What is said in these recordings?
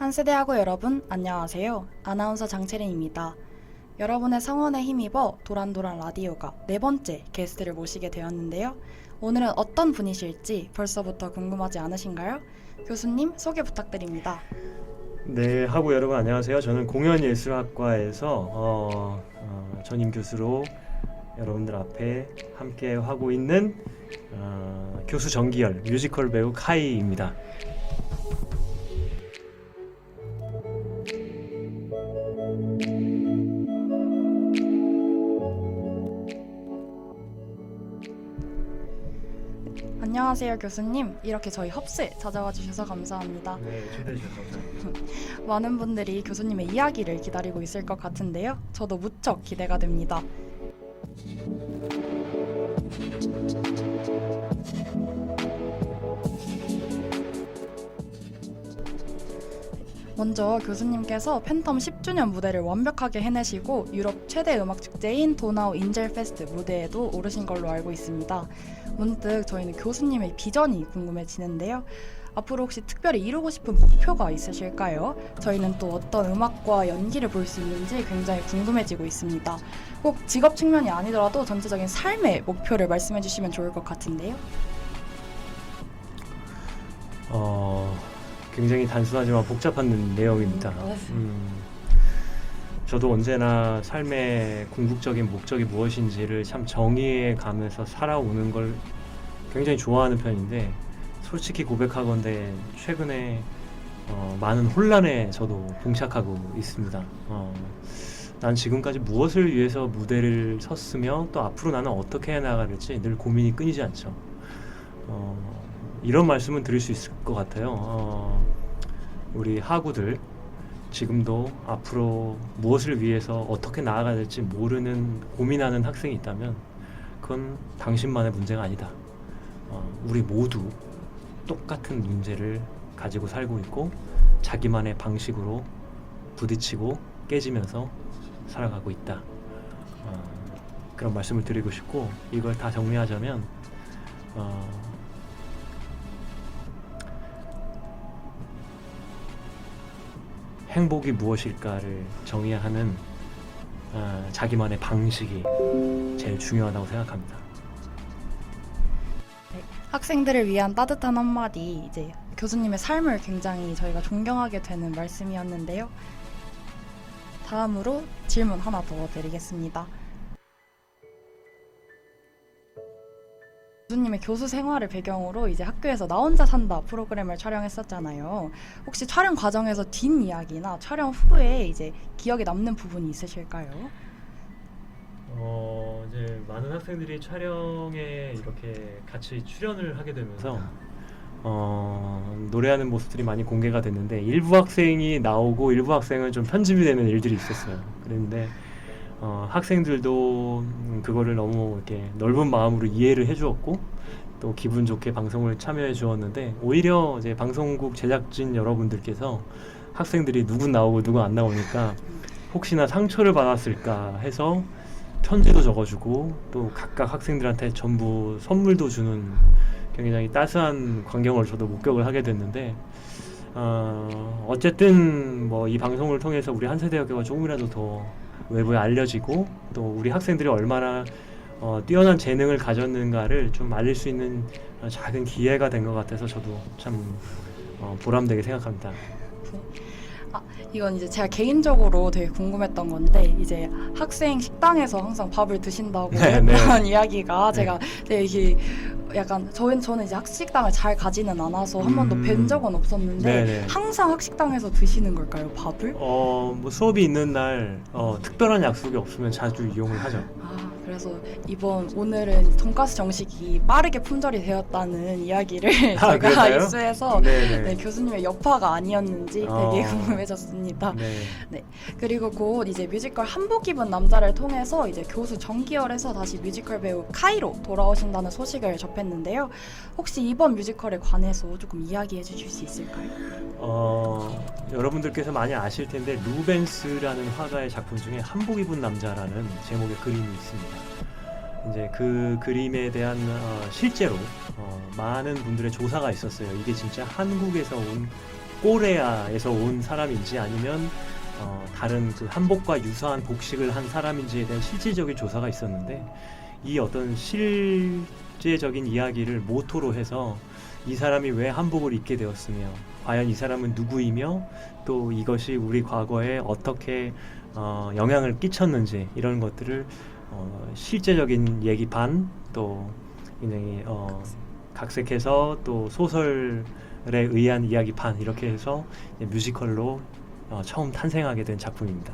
한세대하고 여러분 안녕하세요. 아나운서 장채린입니다. 여러분의 성원에 힘입어 도란도란 라디오가 네 번째 게스트를 모시게 되었는데요. 오늘은 어떤 분이실지 벌써부터 궁금하지 않으신가요? 교수님 소개 부탁드립니다. 네, 하고 여러분 안녕하세요. 저는 공연예술학과에서 전임 교수로 여러분들 앞에 함께 하고 있는 교수 정기열 뮤지컬 배우 카이입니다. 안녕하세요 교수님. 이렇게 저희 헙스에 찾아와 주셔서 감사합니다. 네, 초대해 주셔서 감사합니다. 많은 분들이 교수님의 이야기를 기다리고 있을 것 같은데요. 저도 무척 기대가 됩니다. 먼저 교수님께서 팬텀 10주년 무대를 완벽하게 해내시고 유럽 최대 음악 축제인 도나우 인젤 페스트 무대에도 오르신 걸로 알고 있습니다. 문득 저희는 교수님의 비전이 궁금해지는데요. 앞으로 혹시 특별히 이루고 싶은 목표가 있으실까요? 저희는 또 어떤 음악과 연기를 볼 수 있는지 굉장히 궁금해지고 있습니다. 꼭 직업 측면이 아니더라도 전체적인 삶의 목표를 말씀해 주시면 좋을 것 같은데요. 굉장히 단순하지만 복잡한 내용입니다. 저도 언제나 삶의 궁극적인 목적이 무엇인지를 참 정의해 가면서 살아오는 걸 굉장히 좋아하는 편인데, 솔직히 고백하건대 최근에 많은 혼란에 저도 봉착하고 있습니다. 난 지금까지 무엇을 위해서 무대를 섰으며 또 앞으로 나는 어떻게 해나갈지 늘 고민이 끊이지 않죠. 이런 말씀은 드릴 수 있을 것 같아요. 우리 하구들 지금도 앞으로 무엇을 위해서 어떻게 나아가야 될지 모르는 고민하는 학생이 있다면 그건 당신만의 문제가 아니다. 우리 모두 똑같은 문제를 가지고 살고 있고 자기만의 방식으로 부딪히고 깨지면서 살아가고 있다. 그런 말씀을 드리고 싶고, 이걸 다 정리하자면 행복이 무엇일까를 정의하는 자기만의 방식이 제일 중요하다고 생각합니다. 학생들을 위한 따뜻한 한마디, 이제 교수님의 삶을 굉장히 저희가 존경하게 되는 말씀이었는데요. 다음으로 질문 하나 더 드리겠습니다. 교수님의 교수 생활을 배경으로 이제 학교에서 나 혼자 산다 프로그램을 촬영했었잖아요. 혹시 촬영 과정에서 뒷이야기나 촬영 후에 이제 기억에 남는 부분이 있으실까요? 이제 많은 학생들이 촬영에 이렇게 같이 출연을 하게 되면서 노래하는 모습들이 많이 공개가 됐는데, 일부 학생이 나오고 일부 학생은 좀 편집이 되는 일들이 있었어요. 그런데 학생들도 그거를 너무 이렇게 넓은 마음으로 이해를 해주었고 또 기분 좋게 방송을 참여해 주었는데, 오히려 이제 방송국 제작진 여러분들께서 학생들이 누구 나오고 누구 안 나오니까 혹시나 상처를 받았을까 해서 편지도 적어주고 또 각각 학생들한테 전부 선물도 주는 굉장히 따스한 광경을 저도 목격을 하게 됐는데, 어쨌든 뭐 이 방송을 통해서 우리 한세대학교가 조금이라도 더 외부에 알려지고 또 우리 학생들이 얼마나 뛰어난 재능을 가졌는가를 좀 알릴 수 있는 작은 기회가 된 것 같아서 저도 참 보람되게 생각합니다. 이건 이제 제가 개인적으로 되게 궁금했던 건데, 이제 학생 식당에서 항상 밥을 드신다고 그런 이야기가 제가 되게 이게 약간 저는 이제 학식당을 잘 가지는 않아서 한 번도 뵌 적은 없었는데 항상 학식당에서 드시는 걸까요, 밥을? 뭐 수업이 있는 날 특별한 약속이 없으면 자주 이용을 하죠. 그래서 오늘은 돈가스 정식이 빠르게 품절이 되었다는 이야기를 제가 그럴까요? 입수해서 네, 교수님의 여파가 아니었는지 되게 궁금해졌습니다. 네. 그리고 곧 이제 뮤지컬 한복 입은 남자를 통해서 이제 교수 정기열에서 다시 뮤지컬 배우 카이로 돌아오신다는 소식을 접했는데요. 혹시 이번 뮤지컬에 관해서 조금 이야기해 주실 수 있을까요? 여러분들께서 많이 아실 텐데 루벤스라는 화가의 작품 중에 한복 입은 남자라는 제목의 그림이 있습니다. 이제 그 그림에 대한 실제로 많은 분들의 조사가 있었어요. 이게 진짜 한국에서 온 꼬레아에서 온 사람인지 아니면 다른 그 한복과 유사한 복식을 한 사람인지에 대한 실질적인 조사가 있었는데, 이 어떤 실제적인 이야기를 모토로 해서 이 사람이 왜 한복을 입게 되었으며, 과연 이 사람은 누구이며, 또 이것이 우리 과거에 어떻게 영향을 끼쳤는지, 이런 것들을 실제적인 얘기 반, 또 굉장히 각색해서 또 소설에 의한 이야기 반, 이렇게 해서 뮤지컬로 처음 탄생하게 된 작품입니다.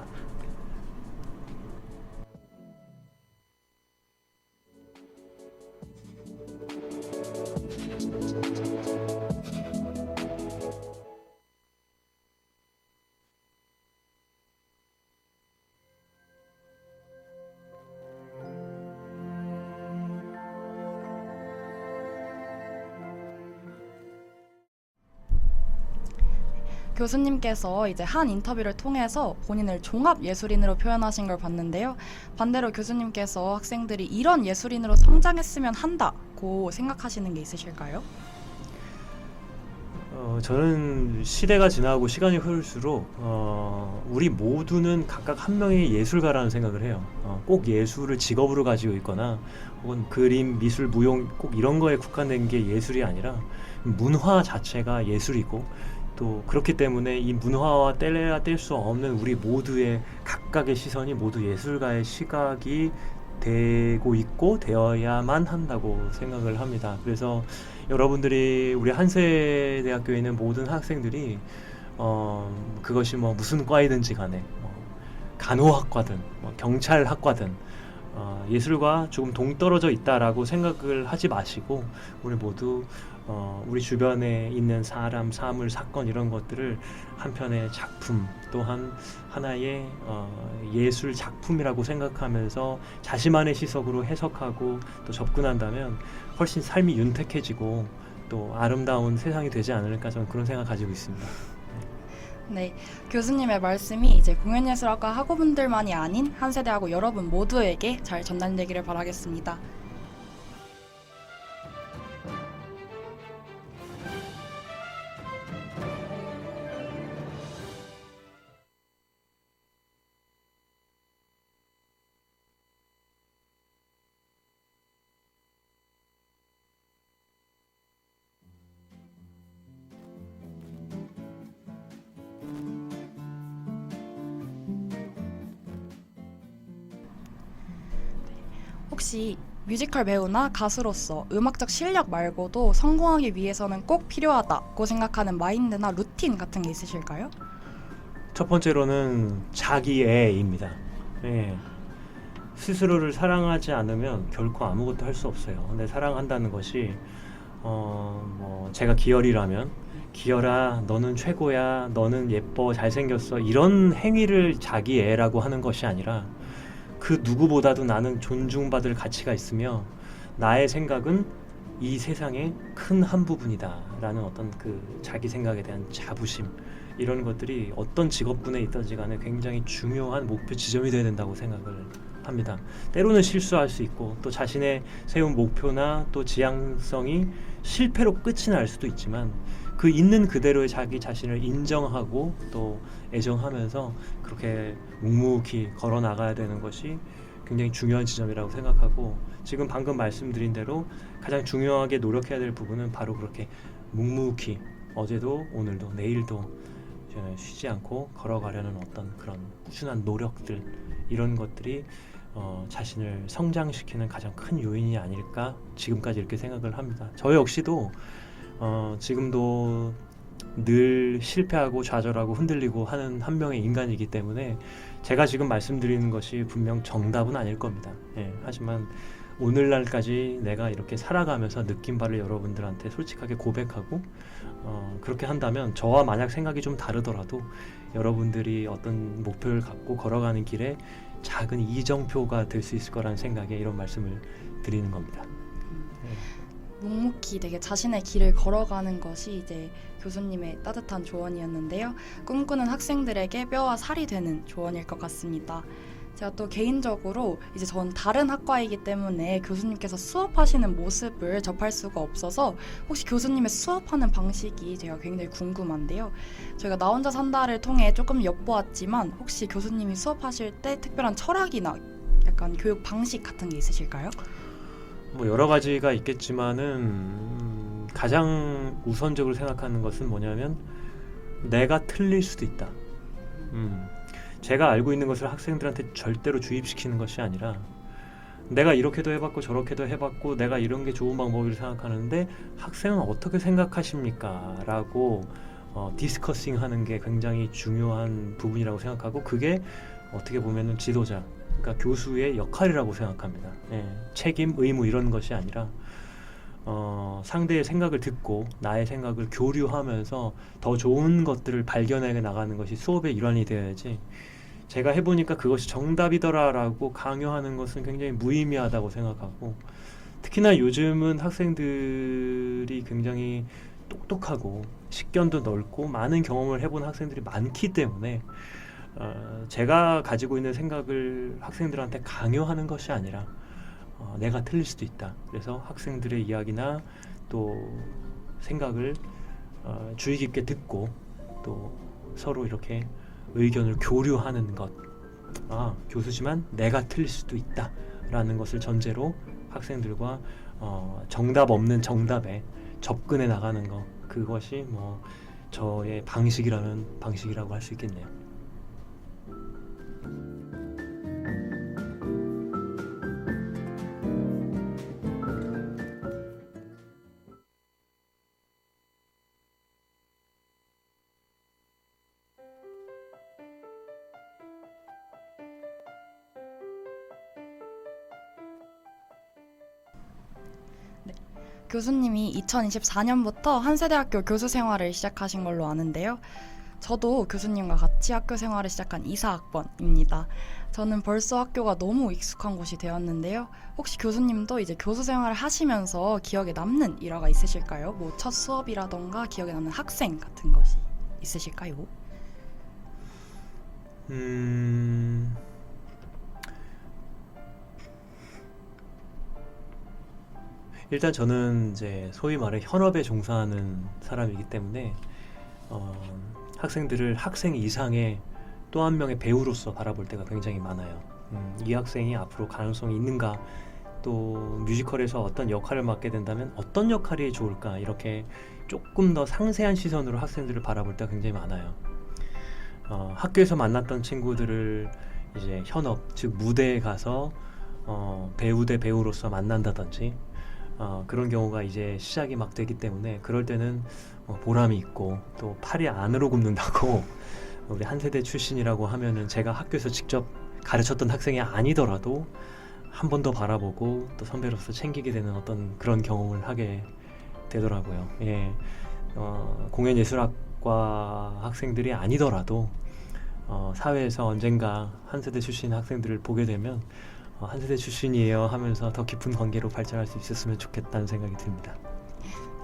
교수님께서 이제 한 인터뷰를 통해서 본인을 종합 예술인으로 표현하신 걸 봤는데요. 반대로 교수님께서 학생들이 이런 예술인으로 성장했으면 한다고 생각하시는 게 있으실까요? 저는 시대가 지나고 시간이 흐를수록 우리 모두는 각각 한 명의 예술가라는 생각을 해요. 꼭 예술을 직업으로 가지고 있거나 혹은 그림, 미술, 무용 꼭 이런 거에 국한된 게 예술이 아니라 문화 자체가 예술이고, 또 그렇기 때문에 이 문화와 뗄래야 뗄 수 없는 우리 모두의 각각의 시선이 모두 예술가의 시각이 되고 있고 되어야만 한다고 생각을 합니다. 그래서 여러분들이 우리 한세대학교에 있는 모든 학생들이 그것이 뭐 무슨 과이든지 간에 간호학과든 경찰학과든 예술과 조금 동떨어져 있다라고 생각을 하지 마시고, 우리 모두 우리 주변에 있는 사람, 사물, 사건 이런 것들을 한편의 작품, 또한 하나의 예술 작품이라고 생각하면서 자신만의 시각으로 해석하고 또 접근한다면 훨씬 삶이 윤택해지고 또 아름다운 세상이 되지 않을까, 저는 그런 생각 가지고 있습니다. 네, 교수님의 말씀이 이제 공연예술학과 학우분들만이 아닌 한세대학우 여러분 모두에게 잘 전달되기를 바라겠습니다. 혹시 뮤지컬 배우나 가수로서 음악적 실력 말고도 성공하기 위해서는 꼭 필요하다고 생각하는 마인드나 루틴 같은 게 있으실까요? 첫 번째로는 자기애입니다. 예. 스스로를 사랑하지 않으면 결코 아무것도 할 수 없어요. 근데 사랑한다는 것이 제가 기열이라면 기열아 너는 최고야, 너는 예뻐, 잘생겼어, 이런 행위를 자기애라고 하는 것이 아니라, 그 누구보다도 나는 존중받을 가치가 있으며 나의 생각은 이 세상의 큰 한 부분이다 라는 어떤 그 자기 생각에 대한 자부심, 이런 것들이 어떤 직업군에 있든지 간에 굉장히 중요한 목표 지점이 되어야 된다고 생각을 합니다. 때로는 실수할 수 있고, 또 자신의 세운 목표나 또 지향성이 실패로 끝이 날 수도 있지만, 그 있는 그대로의 자기 자신을 인정하고 또 애정하면서 그렇게 묵묵히 걸어 나가야 되는 것이 굉장히 중요한 지점이라고 생각하고, 지금 방금 말씀드린 대로 가장 중요하게 노력해야 될 부분은 바로 그렇게 묵묵히 어제도 오늘도 내일도 쉬지 않고 걸어가려는 어떤 그런 꾸준한 노력들, 이런 것들이 자신을 성장시키는 가장 큰 요인이 아닐까, 지금까지 이렇게 생각을 합니다. 저 역시도 지금도 늘 실패하고 좌절하고 흔들리고 하는 한 명의 인간이기 때문에 제가 지금 말씀드리는 것이 분명 정답은 아닐 겁니다. 예, 하지만 오늘날까지 내가 이렇게 살아가면서 느낀 바를 여러분들한테 솔직하게 고백하고 그렇게 한다면, 저와 만약 생각이 좀 다르더라도 여러분들이 어떤 목표를 갖고 걸어가는 길에 작은 이정표가 될 수 있을 거라는 생각에 이런 말씀을 드리는 겁니다. 묵묵히 되게 자신의 길을 걸어가는 것이 이제 교수님의 따뜻한 조언이었는데요. 꿈꾸는 학생들에게 뼈와 살이 되는 조언일 것 같습니다. 제가 또 개인적으로 이제 전 다른 학과이기 때문에 교수님께서 수업하시는 모습을 접할 수가 없어서 혹시 교수님의 수업하는 방식이 제가 굉장히 궁금한데요. 저희가 나 혼자 산다를 통해 조금 엿보았지만 혹시 교수님이 수업하실 때 특별한 철학이나 약간 교육 방식 같은 게 있으실까요? 뭐 여러 가지가 있겠지만은 가장 우선적으로 생각하는 것은 뭐냐면 내가 틀릴 수도 있다. 제가 알고 있는 것을 학생들한테 절대로 주입시키는 것이 아니라 내가 이렇게도 해봤고 저렇게도 해봤고 내가 이런 게 좋은 방법이라고 생각하는데 학생은 어떻게 생각하십니까? 라고 디스커싱 하는 게 굉장히 중요한 부분이라고 생각하고 그게 어떻게 보면은 지도자, 그러니까 교수의 역할이라고 생각합니다. 예, 책임, 의무 이런 것이 아니라 상대의 생각을 듣고 나의 생각을 교류하면서 더 좋은 것들을 발견해 나가는 것이 수업의 일환이 되어야지 제가 해보니까 그것이 정답이더라라고 강요하는 것은 굉장히 무의미하다고 생각하고 특히나 요즘은 학생들이 굉장히 똑똑하고 식견도 넓고 많은 경험을 해본 학생들이 많기 때문에 제가 가지고 있는 생각을 학생들한테 강요하는 것이 아니라 내가 틀릴 수도 있다. 그래서 학생들의 이야기나 또 생각을 주의 깊게 듣고 또 서로 이렇게 의견을 교류하는 것. 교수지만 내가 틀릴 수도 있다. 라는 것을 전제로 학생들과 정답 없는 정답에 접근해 나가는 것. 그것이 뭐 저의 방식이라고 할 수 있겠네요. 교수님이 2024년부터 한세대학교 교수 생활을 시작하신 걸로 아는데요. 저도 교수님과 같이 학교 생활을 시작한 이사학번입니다. 저는 벌써 학교가 너무 익숙한 곳이 되었는데요. 혹시 교수님도 이제 교수 생활을 하시면서 기억에 남는 일화가 있으실까요? 뭐 첫 수업이라던가 기억에 남는 학생 같은 것이 있으실까요? 일단 저는 이제 소위 말해 현업에 종사하는 사람이기 때문에 학생들을 학생 이상의 또 한 명의 배우로서 바라볼 때가 굉장히 많아요. 이 학생이 앞으로 가능성이 있는가, 또 뮤지컬에서 어떤 역할을 맡게 된다면 어떤 역할이 좋을까, 이렇게 조금 더 상세한 시선으로 학생들을 바라볼 때가 굉장히 많아요. 학교에서 만났던 친구들을 이제 현업, 즉 무대에 가서 배우 대 배우로서 만난다든지 그런 경우가 이제 시작이 막 되기 때문에 그럴 때는 보람이 있고 또 팔이 안으로 굽는다고 우리 한세대 출신이라고 하면은 제가 학교에서 직접 가르쳤던 학생이 아니더라도 한 번 더 바라보고 또 선배로서 챙기게 되는 어떤 그런 경험을 하게 되더라고요. 예, 공연예술학과 학생들이 아니더라도 사회에서 언젠가 한세대 출신 학생들을 보게 되면 한세대 출신이에요 하면서 더 깊은 관계로 발전할 수 있었으면 좋겠다는 생각이 듭니다.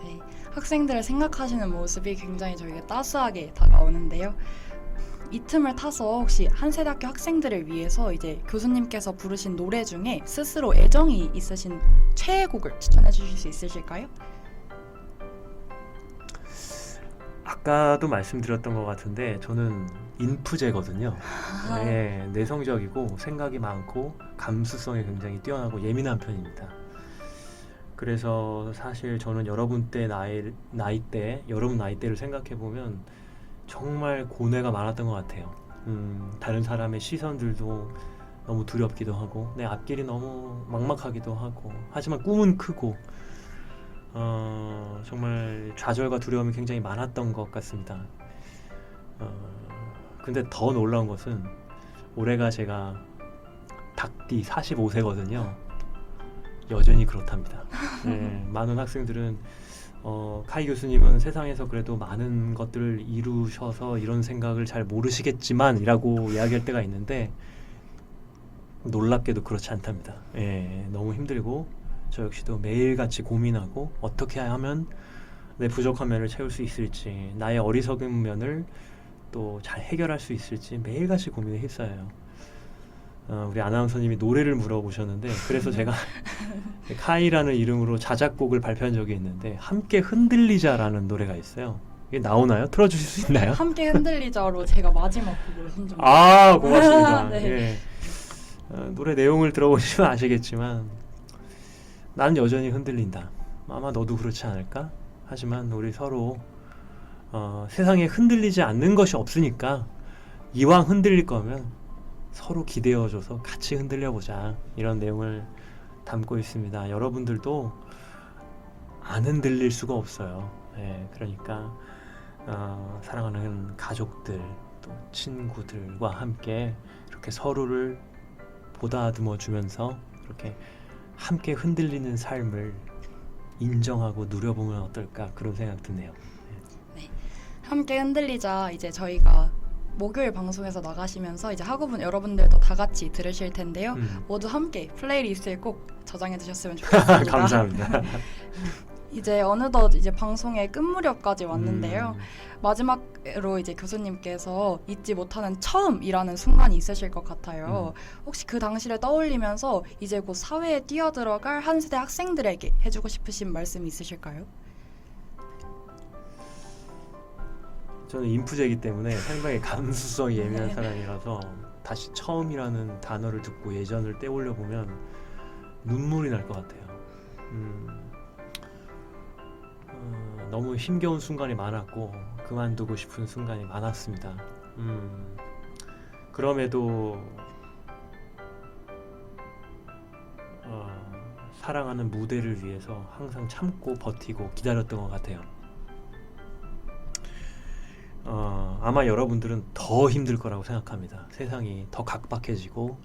네, 학생들을 생각하시는 모습이 굉장히 저에게 따스하게 다가오는데요. 이 틈을 타서 혹시 한세대학교 학생들을 위해서 이제 교수님께서 부르신 노래 중에 스스로 애정이 있으신 최애곡을 추천해 주실 수 있으실까요? 아까도 말씀드렸던 것 같은데 저는 인프제거든요. 네, 내성적이고 생각이 많고 감수성이 굉장히 뛰어나고 예민한 편입니다. 그래서 사실 저는 여러분 나이대를 생각해 보면 정말 고뇌가 많았던 것 같아요. 다른 사람의 시선들도 너무 두렵기도 하고 내 앞길이 너무 막막하기도 하고 하지만 꿈은 크고 정말 좌절과 두려움이 굉장히 많았던 것 같습니다. 근데 더 놀라운 것은 올해가 제가 닭띠 45세거든요. 여전히 그렇답니다. 네, 많은 학생들은 카이 교수님은 세상에서 그래도 많은 것들을 이루셔서 이런 생각을 잘 모르시겠지만 이라고 이야기할 때가 있는데 놀랍게도 그렇지 않답니다. 예, 너무 힘들고 저 역시도 매일같이 고민하고 어떻게 하면 내 부족한 면을 채울 수 있을지, 나의 어리석은 면을 또 잘 해결할 수 있을지 매일같이 고민을 했어요. 우리 아나운서님이 노래를 물어보셨는데 그래서 제가 카이라는 이름으로 자작곡을 발표한 적이 있는데 함께 흔들리자라는 노래가 있어요. 이게 나오나요? 틀어주실 수 있나요? 함께 흔들리자로 제가 마지막 곡을 선정. 아, 고맙습니다. 네. 예. 노래 내용을 들어보시면 아시겠지만 나는 여전히 흔들린다. 아마 너도 그렇지 않을까? 하지만 우리 서로 세상에 흔들리지 않는 것이 없으니까 이왕 흔들릴 거면 서로 기대어줘서 같이 흔들려보자, 이런 내용을 담고 있습니다. 여러분들도 안 흔들릴 수가 없어요. 예, 그러니까 사랑하는 가족들 또 친구들과 함께 이렇게 서로를 보다듬어 주면서 이렇게 함께 흔들리는 삶을 인정하고 누려보면 어떨까, 그런 생각 드네요. 함께 흔들리자 이제 저희가 목요일 방송에서 나가시면서 이제 학우분 여러분들도 다 같이 들으실 텐데요. 모두 함께 플레이리스트에 꼭 저장해 두셨으면 좋겠습니다. 감사합니다. 이제 어느덧 이제 방송의 끝무렵까지 왔는데요. 마지막으로 이제 교수님께서 잊지 못하는 처음이라는 순간이 있으실 것 같아요. 혹시 그 당시를 떠올리면서 이제 곧 사회에 뛰어들어갈 한 세대 학생들에게 해주고 싶으신 말씀이 있으실까요? 저는 인프제이기 때문에 상당히 감수성이 예민한 사람이라서 다시 처음이라는 단어를 듣고 예전을 떠올려 보면 눈물이 날 것 같아요. 너무 힘겨운 순간이 많았고 그만두고 싶은 순간이 많았습니다. 그럼에도 사랑하는 무대를 위해서 항상 참고 버티고 기다렸던 것 같아요. 아마 여러분들은 더 힘들 거라고 생각합니다. 세상이 더 각박해지고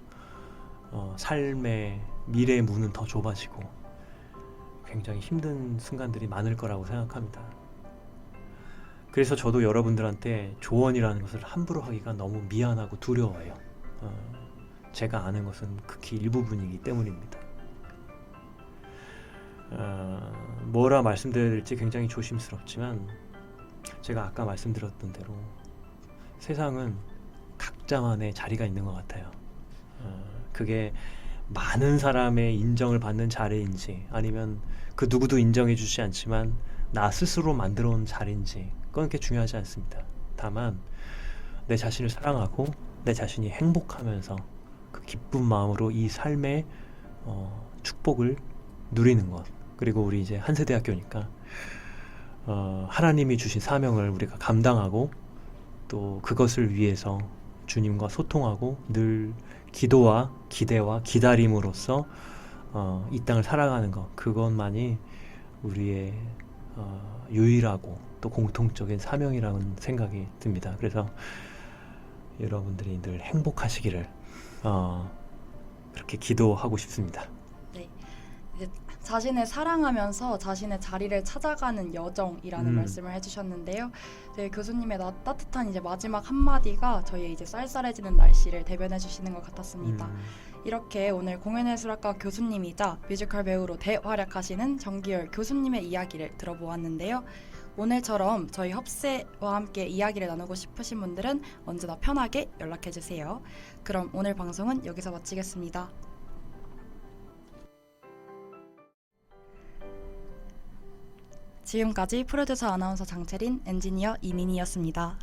삶의 미래의 문은 더 좁아지고 굉장히 힘든 순간들이 많을 거라고 생각합니다. 그래서 저도 여러분들한테 조언이라는 것을 함부로 하기가 너무 미안하고 두려워요. 제가 아는 것은 극히 일부분이기 때문입니다. 뭐라 말씀드릴지 굉장히 조심스럽지만 제가 아까 말씀드렸던 대로 세상은 각자만의 자리가 있는 것 같아요. 그게 많은 사람의 인정을 받는 자리인지 아니면 그 누구도 인정해 주지 않지만 나 스스로 만들어 온 자리인지 그건 그렇게 중요하지 않습니다. 다만 내 자신을 사랑하고 내 자신이 행복하면서 그 기쁜 마음으로 이 삶의 축복을 누리는 것, 그리고 우리 이제 한세대학교니까 하나님이 주신 사명을 우리가 감당하고 또 그것을 위해서 주님과 소통하고 늘 기도와 기대와 기다림으로써 이 땅을 살아가는 것, 그것만이 우리의 유일하고 또 공통적인 사명이라는 생각이 듭니다. 그래서 여러분들이 늘 행복하시기를 그렇게 기도하고 싶습니다. 네, 이제 자신을 사랑하면서 자신의 자리를 찾아가는 여정이라는 말씀을 해주셨는데요. 네, 교수님의 따뜻한 이제 마지막 한마디가 저희의 이제 쌀쌀해지는 날씨를 대변해 주시는 것 같았습니다. 이렇게 오늘 공연예술학과 교수님이자 뮤지컬 배우로 대활약하시는 정기열 교수님의 이야기를 들어보았는데요. 오늘처럼 저희 협세와 함께 이야기를 나누고 싶으신 분들은 언제나 편하게 연락해 주세요. 그럼 오늘 방송은 여기서 마치겠습니다. 지금까지 프로듀서 아나운서 장채린, 엔지니어 이민희였습니다.